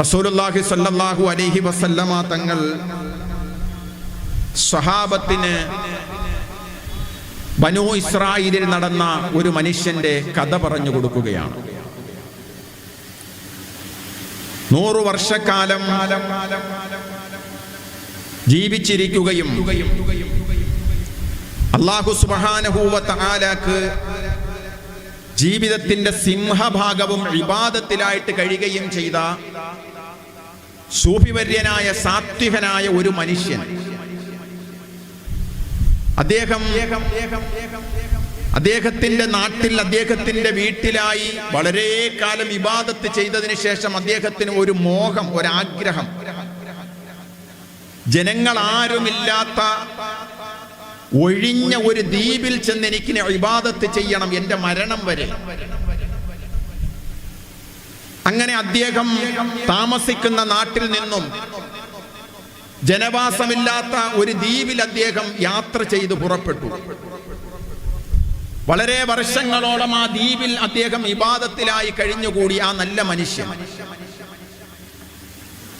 റസൂലുള്ളാഹി സ്വല്ലല്ലാഹു അലൈഹി വസല്ലമ തങ്ങൾ സ്വഹാബത്തിന് ബനൂ ഇസ്രായേലിൽ നടന്ന ഒരു മനുഷ്യന്റെ കഥ പറഞ്ഞു കൊടുക്കുകയാണ്. 100 വർഷക്കാലം ജീവിച്ചിരിക്കുകയും അല്ലാഹു സുബ്ഹാനഹു വ തആലക്ക് ജീവിതത്തിന്റെ സിംഹഭാഗവും ഇബാദത്തിലായിട്ട് കഴിയുകയും ചെയ്ത സൂഫിവര്യനായ സാത്വികനായ ഒരു മനുഷ്യൻ. അദ്ദേഹത്തിന്റെ നാട്ടിൽ, അദ്ദേഹത്തിന്റെ വീട്ടിലായി വളരെ കാലം ഇബാദത്ത് ചെയ്തതിന് ശേഷം അദ്ദേഹത്തിന് ഒരു മോഹം, ഒരാഗ്രഹം. ജനങ്ങൾ ആരുമില്ലാത്ത ഒഴിഞ്ഞ ഒരു ദ്വീപിൽ ചെന്ന് എനിക്ക് ഇബാദത്ത് ചെയ്യണം എന്റെ മരണം വരെ. അങ്ങനെ അദ്ദേഹം താമസിക്കുന്ന നാട്ടിൽ നിന്നും ജനവാസമില്ലാത്ത ഒരു ദ്വീപിൽ അദ്ദേഹം യാത്ര ചെയ്തു പുറപ്പെട്ടു. വളരെ വർഷങ്ങളോളം ആ ദ്വീപിൽ അദ്ദേഹം ഇബാദത്തിലായി കഴിഞ്ഞുകൂടി ആ നല്ല മനുഷ്യൻ.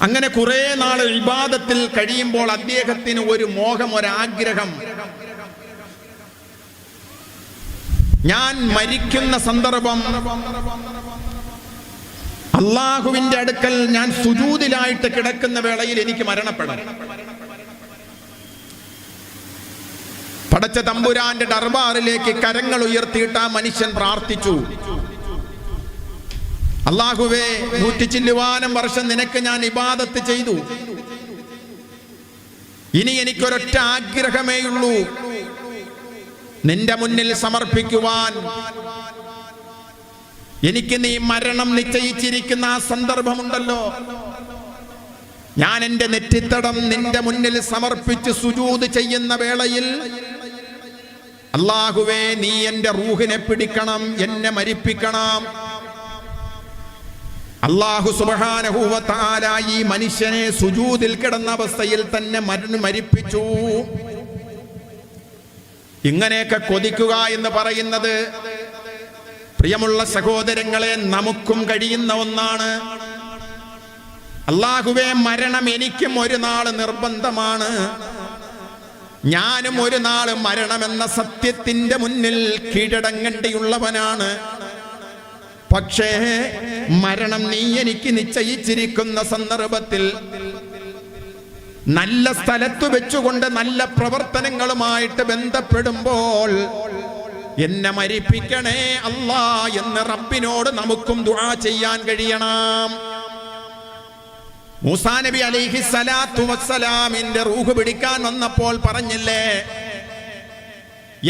അങ്ങനെ കുറെ നാൾ ഇബാദത്തിൽ കഴിയുമ്പോൾ അദ്ദേഹത്തിന് ഒരു മോഹം, ഒരാഗ്രഹം. ഞാൻ മരിക്കുന്ന സന്ദർഭം അള്ളാഹുവിന്റെ അടുക്കൽ ഞാൻ സുജൂദിലായിട്ട് കിടക്കുന്ന വേളയിൽ എനിക്ക് മരണപ്പെടണം. പടച്ച തമ്പുരാന്റെ ദർബാറിലേക്ക് കരങ്ങൾ ഉയർത്തിയിട്ട് ആ മനുഷ്യൻ പ്രാർത്ഥിച്ചു, അല്ലാഹുവേ, 100 ചില്ലുവാനം വർഷം നിനക്ക് ഞാൻ ഇബാദത്ത് ചെയ്തു. ഇനി എനിക്കൊരൊറ്റ ആഗ്രഹമേയുള്ളൂ, നിന്റെ മുന്നിൽ സമർപ്പിക്കുവാൻ. എനിക്ക് നീ മരണം നിശ്ചയിച്ചിരിക്കുന്ന ആ സന്ദർഭമുണ്ടല്ലോ, ഞാൻ എന്റെ നെറ്റിത്തടം നിന്റെ മുന്നിൽ സമർപ്പിച്ച് സുജൂദ് ചെയ്യുന്ന വേളയിൽ അല്ലാഹുവേ, നീ എന്റെ റൂഹിനെ പിടിക്കണം, എന്നെ മരിപ്പിക്കണം. അല്ലാഹു സുബ്ഹാനഹു വ തആല ഈ മനുഷ്യനെ സുജൂദിൽ കിടന്ന അവസ്ഥയിൽ തന്നെ മരിപ്പിച്ചു. ഇങ്ങനെയൊക്കെ കൊതിക്കുക എന്ന് പറയുന്നത്, പ്രിയമുള്ള സഹോദരങ്ങളെ, നമുക്കും കഴിയുന്ന ഒന്നാണ്. അല്ലാഹുവേ, മരണം എനിക്കും ഒരു നാള് നിർബന്ധമാണ്. ഞാനും ഒരു നാള് മരണമെന്ന സത്യത്തിന്റെ മുന്നിൽ കീഴടങ്ങേണ്ടിയുള്ളവനാണ്. പക്ഷേ മരണം നീ എനിക്ക് നിശ്ചയിച്ചിരിക്കുന്ന സന്ദർഭത്തിൽ നല്ല സ്ഥലത്ത് വെച്ചുകൊണ്ട് നല്ല പ്രവർത്തനങ്ങളുമായിട്ട് ബന്ധപ്പെടുമ്പോൾ എന്നെ മരിപ്പിക്കണേ അല്ലാ എന്ന് റബ്ബിനോട് നമുക്കും ദുആ ചെയ്യാൻ കഴിയണം. മൂസാ നബി അലൈഹി സ്വലാത്തു വസ്സലാമിന്റെ റൂഹ് പിടിക്കാൻ വന്നപ്പോൾ പറഞ്ഞില്ലേ,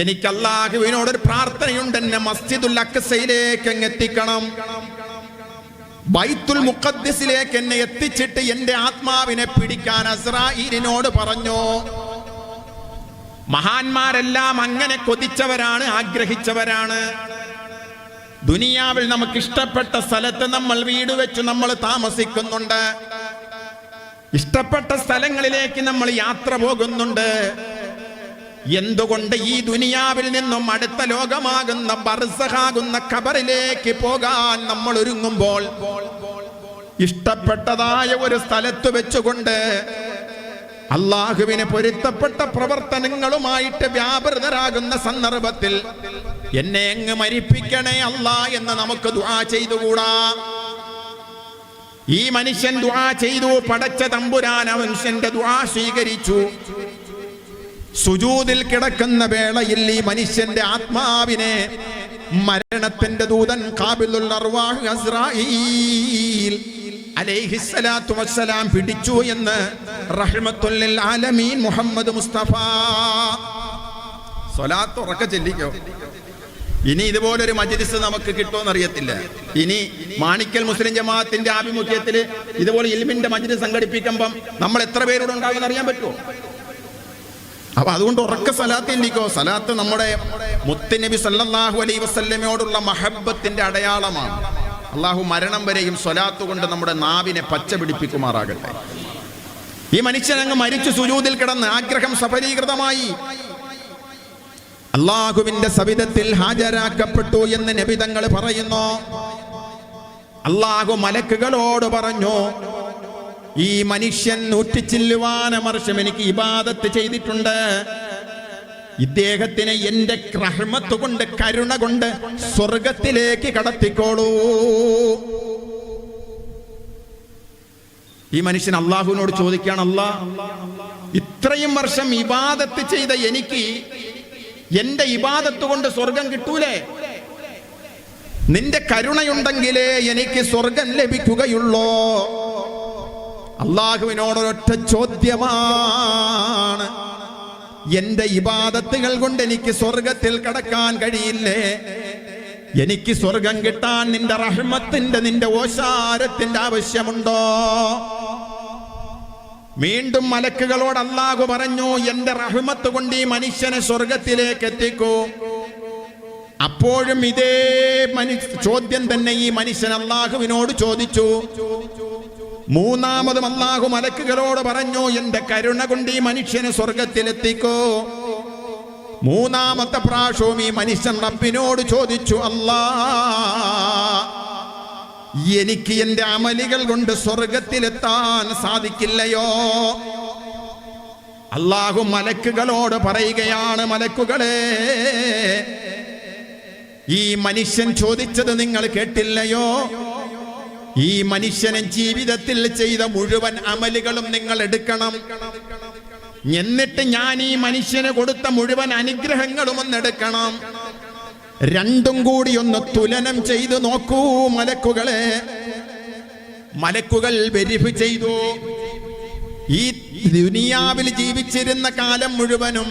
എനിക്ക് അല്ലാഹുവിനോടൊരു പ്രാർത്ഥനയുണ്ട്, എന്നെ മസ്ജിദുൽ അഖ്സയിലേക്ക് എത്തിക്കണം, ബൈത്തുൽ മുഖദ്ദിസിലേക്ക് എന്നെ എത്തിച്ചിട്ട് എന്റെ ആത്മാവിനെ പിടിക്കാൻ അസ്രായീലിനോട് പറഞ്ഞു. മഹാന്മാരെല്ലാം അങ്ങനെ കൊതിച്ചവരാണ്, ആഗ്രഹിച്ചവരാണ്. ദുനിയാവിൽ നമുക്ക് ഇഷ്ടപ്പെട്ട സ്ഥലത്ത് നമ്മൾ വീട് വെച്ച് നമ്മൾ താമസിക്കുന്നുണ്ട്, ഇഷ്ടപ്പെട്ട സ്ഥലങ്ങളിലേക്ക് നമ്മൾ യാത്ര പോകുന്നുണ്ട്. എന്തുകൊണ്ട് ഈ ദുനിയാവിൽ നിന്നും അടുത്ത ലോകമാകുന്ന ബർസഖാകുന്ന ഖബറിലേക്ക് പോകാൻ നമ്മൾ ഒരുങ്ങുമ്പോൾ ഇഷ്ടപ്പെട്ടതായ ഒരു സ്ഥലത്ത് വെച്ചുകൊണ്ട് അല്ലാഹുവിനെ പൊരുത്തപ്പെട്ട പ്രവർത്തനങ്ങളുമായിട്ട് വ്യാപൃതരാകുന്ന സന്ദർഭത്തിൽ എന്നെ അങ്ങ് മരിപ്പിക്കണേ അല്ലാ എന്ന് നമുക്ക് ദുആ ചെയ്തുകൂടാ? ഈ മനുഷ്യൻ ദുആ ചെയ്തു. പടച്ച തമ്പുരാൻ ആ മനുഷ്യന്റെ ദുആ സ്വീകരിച്ചു. സുജൂദിൽ കിടക്കുന്ന വേളയിൽ ഈ മനുഷ്യന്റെ ആത്മാവിനെ മരണത്തിന്റെ ദൂതൻ ഖാബിലുൽ അർവാഹ് അസ്രായീൽ അലൈഹിസ്സലാത്തു വസ്സലാം പിടിച്ചു എന്ന് റഹ്മത്തുൽ ലിൽ ആലമീൻ മുഹമ്മദ് മുസ്തഫ. സ്വലാത്ത് ഉറക്കെ ചൊല്ലിക്കോ. ഇനി ഇതുപോലൊരു മജ്ലിസ് നമുക്ക് കിട്ടുമെന്നറിയത്തില്ല. ഇനി മാണിക്കൽ മുസ്ലിം ജമാഅത്തിന്റെ ആഭിമുഖ്യത്തിൽ ഇതുപോലെ ഇൽമിന്റെ മജ്ലിസ് സംഘടിപ്പിക്കുമ്പം നമ്മൾ എത്ര പേരോട് ഉണ്ടാകുമെന്ന് അറിയാൻ പറ്റുമോ? അപ്പൊ അതുകൊണ്ട് ഉറക്ക സലാത്ത് ഇല്ലിക്കോ. സലാത്ത് നമ്മുടെ മുത്തുനബി സല്ലല്ലാഹു അലൈഹി വസല്ലമയോടുള്ള മഹബ്ബത്തിന്റെ അടയാളമാണ്. അള്ളാഹു മരണം വരെയും സ്വലാത്ത് കൊണ്ട് നമ്മുടെ നാവിനെ പച്ച പിടിപ്പിക്കുമാറാകട്ടെ. ഈ മനുഷ്യൻ അങ്ങ് മരിച്ചു സുജൂദിൽ കിടന്ന് ആഗ്രഹം സഫലീകൃതമായി. അള്ളാഹുവിന്റെ സവിധത്തിൽ ഹാജരാക്കപ്പെട്ടു എന്ന് നബി തങ്ങൾ പറയുന്നു. അള്ളാഹു മലക്കുകളോട് പറഞ്ഞു, ഈ മനുഷ്യൻ 100 വർഷം എനിക്ക് ഇബാദത്ത് ചെയ്തിട്ടുണ്ട്. ഇദ്ദേഹത്തിനെ എന്റെ റഹ്മത്ത് കൊണ്ട്, കരുണ കൊണ്ട് സ്വർഗത്തിലേക്ക് കടത്തിക്കോളൂ. ഈ മനുഷ്യൻ അള്ളാഹുവിനോട് ചോദിക്കുകയാണ്, അല്ലാഹ്, ഇത്രയും വർഷം ഇബാദത്ത് ചെയ്ത എനിക്ക് എന്റെ ഇബാദത്ത് കൊണ്ട് സ്വർഗം കിട്ടൂലേ? നിന്റെ കരുണയുണ്ടെങ്കിലേ എനിക്ക് സ്വർഗം ലഭിക്കുകയുള്ളോ? അള്ളാഹുവിനോടൊരൊറ്റ ചോദ്യമാണ്, എന്റെ ഇബാദത്തുകൾ കൊണ്ട് എനിക്ക് സ്വർഗത്തിൽ കടക്കാൻ കഴിയില്ലേ? എനിക്ക് സ്വർഗം കിട്ടാൻ നിന്റെ റഹ്മത്തിന്റെ, നിന്റെ ഓശാരത്തിന്റെ ആവശ്യമുണ്ടോ? വീണ്ടും മലക്കുകളോട് അല്ലാഹു പറഞ്ഞു, എന്റെ റഹ്മത്ത് കൊണ്ട് ഈ മനുഷ്യനെ സ്വർഗത്തിലേക്ക് എത്തിക്കൂ. അപ്പോഴും ഇതേ ചോദ്യം തന്നെ ഈ മനുഷ്യൻ അല്ലാഹുവിനോട് ചോദിച്ചു. മൂന്നാമതും അല്ലാഹു മലക്കുകളോട് പറഞ്ഞു, എന്റെ കരുണ കൊണ്ട് ഈ മനുഷ്യനെ സ്വർഗത്തിലെത്തിക്കൂ. മൂന്നാമത്തെ പ്രാവശ്യവും ഈ മനുഷ്യൻ റബ്ബിനോട് ചോദിച്ചു, അല്ലാഹ്, എനിക്ക് എന്റെ അമലുകൾ കൊണ്ട് സ്വർഗത്തിലെത്താൻ സാധിക്കില്ലയോ? അല്ലാഹു മലക്കുകളോട് പറയുകയാണ്, മലക്കുകളെ, ഈ മനുഷ്യൻ ചോദിച്ചത് നിങ്ങൾ കേട്ടില്ലയോ? ഈ മനുഷ്യനെ ജീവിതത്തിൽ ചെയ്ത മുഴുവൻ അമലുകളും നിങ്ങൾ എടുക്കണം. എന്നിട്ട് ഞാൻ ഈ മനുഷ്യന് കൊടുത്ത മുഴുവൻ അനുഗ്രഹങ്ങളും ഒന്നെടുക്കണം. രണ്ടും കൂടി ഒന്ന് തുലനം ചെയ്തു നോക്കൂ മലക്കുകളെ. മലക്കുകൾ വെരിഫൈ ചെയ്തു. ഈ ദുനിയാവിൽ ജീവിച്ചിരുന്ന കാലം മുഴുവനും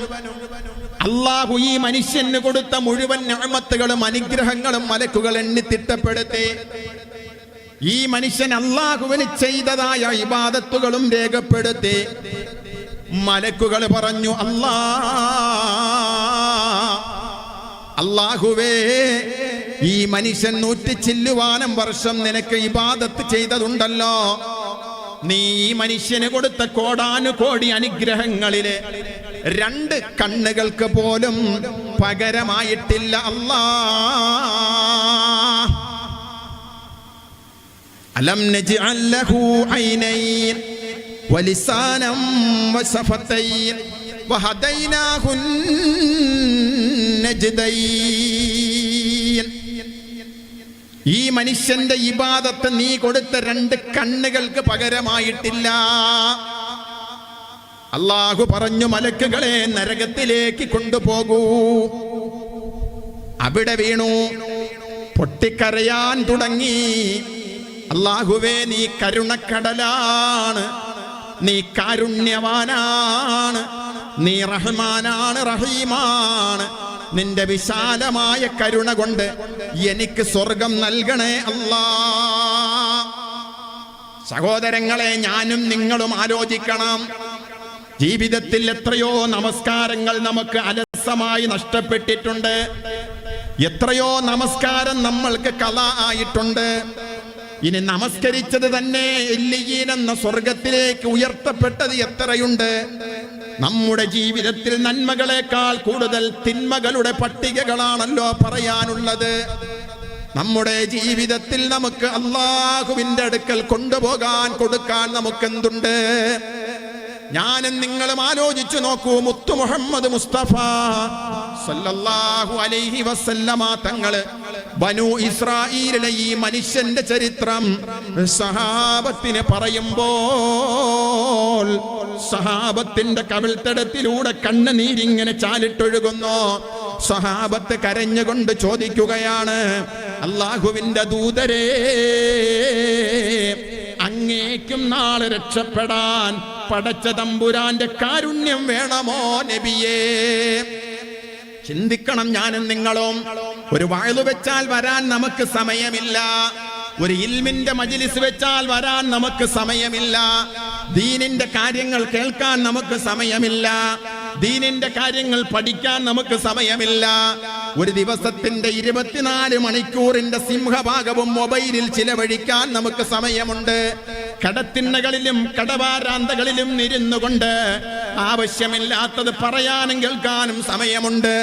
അല്ലാഹു ഈ മനുഷ്യന് കൊടുത്ത മുഴുവൻ നിഅമത്തുകളും അനുഗ്രഹങ്ങളും മലക്കുകൾ എണ്ണി തിട്ടപ്പെടുത്തി. ഈ മനുഷ്യൻ അല്ലാഹുവിന് ചെയ്തതായ ഇബാദത്തുകളും രേഖപ്പെടുത്തി. മലക്കുകൾ പറഞ്ഞു, അല്ലാഹുവേ, ഈ മനുഷ്യൻ 100 വർഷം നിനക്ക് ഇബാദത്ത് ചെയ്തതുണ്ടല്ലോ. നീ ഈ മനുഷ്യന് കൊടുത്ത കോടാനുകോടി അനുഗ്രഹങ്ങളിലെ 2 കണ്ണുകൾക്ക് പോലും പകരമായിട്ടില്ല അല്ലാഹ്. അലം നജ്അൽ ലഹു ഐനൈൻ വലിസാനം വശഫതൈൻ വഹദൈനാഹു നജ്ദൈൻ. ഈ മനുഷ്യന്റെ ഇബാദത്ത് നീ കൊടുത്ത 2 കണ്ണുകൾക്ക് പകരമായിട്ടില്ല. അല്ലാഹു പറഞ്ഞു, മലക്കുകളെ നരകത്തിലേക്ക് കൊണ്ടുപോകൂ. അവിടെ വീണു പൊട്ടിക്കരയാൻ തുടങ്ങി. അല്ലാഹുവേ, നീ കരുണക്കടലാണ്, നീ കാരുണ്യവാനാണ്, നീ റഹ്മാനാണ്, റഹീമാണ്. നിന്റെ വിശാലമായ കരുണ കൊണ്ട് എനിക്ക് സ്വർഗം നൽകണേ അല്ലാഹ്. സഹോദരങ്ങളെ, ഞാനും നിങ്ങളും ആലോചിക്കണം. ജീവിതത്തിൽ എത്രയോ നമസ്കാരങ്ങൾ നമുക്ക് അലസമായി നഷ്ടപ്പെട്ടിട്ടുണ്ട്. എത്രയോ നമസ്കാരം നമ്മൾക്ക് കള ആയിട്ടുണ്ട്. ഇനി നമസ്കരിച്ചത് തന്നെ ഇല്ലിയീൻ എന്ന സ്വർഗത്തിലേക്ക് ഉയർത്തപ്പെട്ടത് എത്രയുണ്ട്. നമ്മുടെ ജീവിതത്തിൽ നന്മകളെക്കാൾ കൂടുതൽ തിന്മകളുടെ പട്ടികകളാണല്ലോ പറയാനുള്ളത്. നമ്മുടെ ജീവിതത്തിൽ നമുക്ക് അല്ലാഹുവിന്റെ അടുക്കൽ കൊണ്ടുപോകാൻ, കൊടുക്കാൻ നമുക്കെന്തുണ്ട്? ഞാനും നിങ്ങളും ആലോചിച്ചു നോക്കൂ. മുത്തു മുഹമ്മദ് മുസ്തഫ സല്ലല്ലാഹു അലൈഹി വസല്ലമ തങ്ങള് ബനൂ ഇസ്രായീലിലെ ഈ മനുഷ്യന്റെ ചരിത്രം സഹാബത്തിന് പറയുമ്പോൾ സഹാബത്തിന്റെ കവിൾത്തടത്തിലൂടെ കണ്ണുനീരിങ്ങനെ ചാലിട്ടൊഴുകുന്നു. സഹാബത്ത് കരഞ്ഞുകൊണ്ട് ചോദിക്കുകയാണ്, അല്ലാഹുവിന്റെ ദൂതരേ, അങ്ങേക്കും നാളെ രക്ഷപ്പെടാൻ പടച്ച തമ്പുരാന്റെ കാരുണ്യം വേണമോ നബിയേ? ചിന്തിക്കണം ഞാനും നിങ്ങളും. ഒരു വഅദ് വെച്ചാൽ വരാൻ നമുക്ക് സമയമില്ല. ഒരു ഇൽമിന്റെ മജ്ലിസ് വെച്ചാൽ വരാൻ നമുക്ക് സമയമില്ല. ദീനിന്റെ കാര്യങ്ങൾ കേൾക്കാൻ നമുക്ക് സമയമില്ല. ദീനിന്റെ കാര്യങ്ങൾ പഠിക്കാൻ നമുക്ക് സമയമില്ല. ഒരു ദിവസത്തിന്റെ 24 മണിക്കൂറിന്റെ സിംഹഭാഗവും മൊബൈലിൽ ചിലവഴിക്കാൻ നമുക്ക് സമയമുണ്ട്. കടത്തിണ്ണകളിലും കടവാരാന്തകളിലും ഇരുന്നുകൊണ്ട് ആവശ്യമില്ലാത്തത് പറയാനും കേൾക്കാനും സമയമുണ്ട്.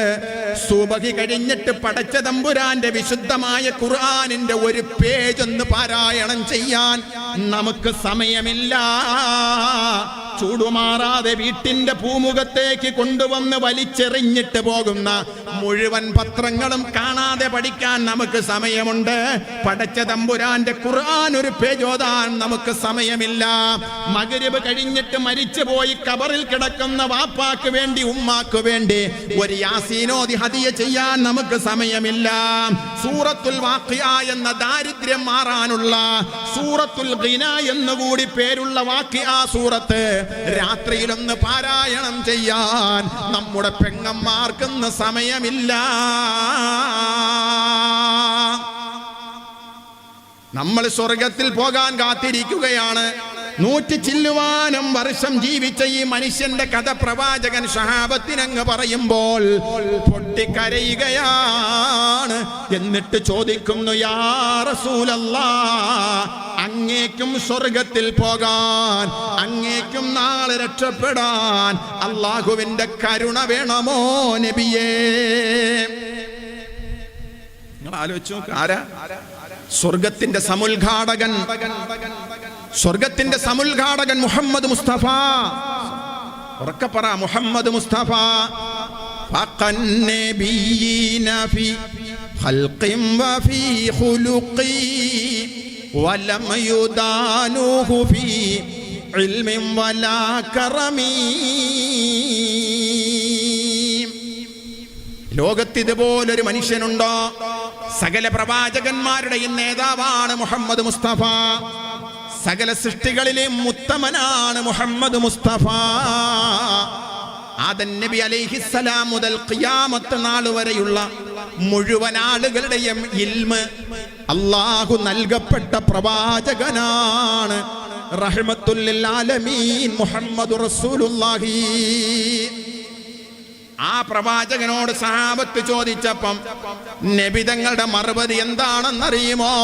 സുബഹി കഴിഞ്ഞിട്ട് പടച്ച തമ്പുരാന്റെ വിശുദ്ധമായ ഖുർആനിന്റെ ഒരു പേജ് ഒന്ന് പാരായണം ചെയ്യാൻ നമുക്ക് സമയമില്ല. ചൂടുമാറാതെ വീട്ടിന്റെ പൂമുഖത്തേക്ക് കൊണ്ടുവന്ന് വലിച്ചെറിഞ്ഞിട്ട് പോകുന്ന മുഴുവൻ പത്രങ്ങളും കാണാതെ പഠിക്കാൻ നമുക്ക് സമയമുണ്ട്. പടച്ച തമ്പുരാന്റെ ഖുർആൻ ഒരു പേജ് ഓതാൻ നമുക്ക് സമയമില്ല. മഗ്രിബ് കഴിഞ്ഞിട്ട് മരിച്ചുപോയി കബറിൽ കിടക്കുന്ന വാപ്പാക്ക് വേണ്ടി ഉമ്മാക്ക് വേണ്ടി ഒരു യാസീനോദി ഹദിയ ചെയ്യാൻ നമുക്ക് സമയമില്ല. സൂറത്തുൽ വാഖിയ എന്ന ദാരിദ്ര്യം മാറാനുള്ള സൂറത്തുൽ ഗിന എന്നുകൂടി പേരുള്ള വാഖിയ സൂറത്ത് രാത്രിയിലൊന്ന് പാരായണം ചെയ്യാൻ നമ്മുടെ പെങ്ങന്മാർക്കൊന്ന് സമയമില്ല. നമ്മൾ സ്വർഗത്തിൽ പോകാൻ കാത്തിരിക്കുകയാണ്. 100 ചില്ലുവാനും വർഷം ജീവിച്ച ഈ മനുഷ്യന്റെ കഥ പ്രവാചകൻ സ്വഹാബത്തിനങ്ങ് പറയുമ്പോൾ പൊട്ടിക്കരയുകയാണ്. എന്നിട്ട് ചോദിക്കുന്നു, യാ റസൂലല്ലാഹ്, അങ്ങേക്കും സ്വർഗത്തിൽ പോകാൻ, അങ്ങേക്കും നാളെ രക്ഷപ്പെടാൻ അല്ലാഹുവിന്റെ കരുണ വേണമോ നബിയേ? നിങ്ങൾ ആലോചിച്ചു, ആരാ സ്വർഗത്തിന്റെ സമുദ്ഘാടകൻ? സ്വർഗത്തിന്റെ സമുദ്ഘാടകൻ മുഹമ്മദ് മുസ്തഫ. ഉറക്കെ പറ, മുഹമ്മദ് മുസ്തഫ. ഫഖൻ നബിയീന ഫീ ഖൽഖിൻ വഫീ ഖുലുഖി വലം യുദാനുഹു ഫീ ഇൽമിൻ വലാ കറമി. ലോകത്ത് ഇതുപോലൊരു മനുഷ്യനുണ്ടോ? സകല പ്രവാചകന്മാരുടെയും നേതാവാണ് മുഹമ്മദ് മുസ്തഫ. സകല സൃഷ്ടികളിലെയും ഉത്തമനാണ് മുഹമ്മദ് മുസ്തഫ. ആദം നബി അലൈഹിസ്സലാം മുതൽ ഖിയാമത്ത് നാൾ വരെയുള്ള മുഴുവൻ ആളുകളുടെയും ഇൽമ് അല്ലാഹു നൽകപ്പെട്ട പ്രവാചകനാണ്. റഹ്മത്തുൽ ലിൽ ആലമീൻ മുഹമ്മദുർ റസൂലുള്ളാഹി. ആ പ്രവാചകനോട് സഹാബത്ത് ചോദിച്ചപ്പം നബി തങ്ങളുടെ മറുപടി എന്താണെന്നറിയുമോ?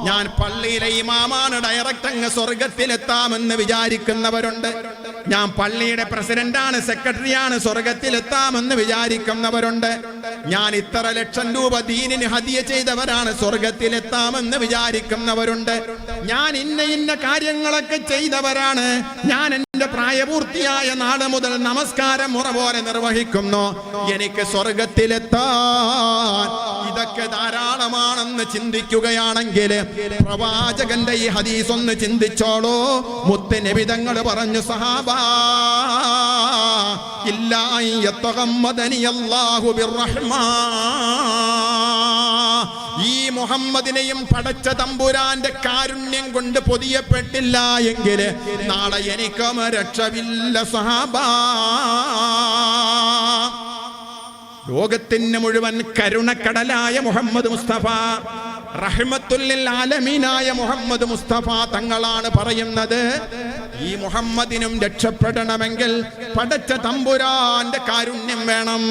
ഞാൻ പള്ളിയിലെ ഇമാമാണ്, ഡയറക്റ്റ് അങ്ങ് സ്വർഗത്തിലെത്താമെന്ന് വിചാരിക്കുന്നവരുണ്ട്. ഞാൻ പള്ളിയുടെ പ്രസിഡന്റാണ്, സെക്രട്ടറിയാണ്, സ്വർഗത്തിലെത്താമെന്ന് വിചാരിക്കുന്നവരുണ്ട്. ഞാൻ ഇത്ര ലക്ഷം രൂപ ദീനിന് ഹദിയ ചെയ്തവരാണ്, സ്വർഗത്തിലെത്താമെന്ന് വിചാരിക്കുന്നവരുണ്ട്. ഞാൻ ഇന്ന കാര്യങ്ങളൊക്കെ ചെയ്തവരാണ്, ഞാൻ എന്റെ പ്രായപൂർത്തിയായ നാട് മുതൽ നമസ്കാരം മുറ പോലെ നിർവഹിക്കുന്നു, എനിക്ക് സ്വർഗത്തിലെത്താൻ ഇതൊക്കെ ധാരാളമാണെന്ന് ചിന്തിക്കുകയാണെങ്കിൽ പ്രവാചകന്റെ ഈ ഹദീസ് ഒന്ന് ചിന്തിച്ചോളൂ. മുത്ത് നബി തങ്ങൾ പറഞ്ഞു, സഹാബാ ഇല്ലാ യതഗമ്മദനി അല്ലാഹു ബിർറഹ്മാ. ഈ മുഹമ്മദിനെയും പടച്ച തമ്പുരാന്റെ കാരുണ്യം കൊണ്ട് പൊതിയപ്പെട്ടില്ല എങ്കിൽ നാളെ എനിക്കും രക്ഷയില്ല സഹാബാ. ലോകത്തിന് മുഴുവൻ കരുണക്കടലായ മുഹമ്മദ് മുസ്തഫ, റഹ്മത്തുൽ ലിൽ ആലമീനായ മുഹമ്മദ് മുസ്തഫ തങ്ങളാണ് പറയുന്നത്, ഈ മുഹമ്മദിനും രക്ഷപ്പെടണമെങ്കിൽ പടച്ച തമ്പുരാന്റെ കാരുണ്യം വേണം.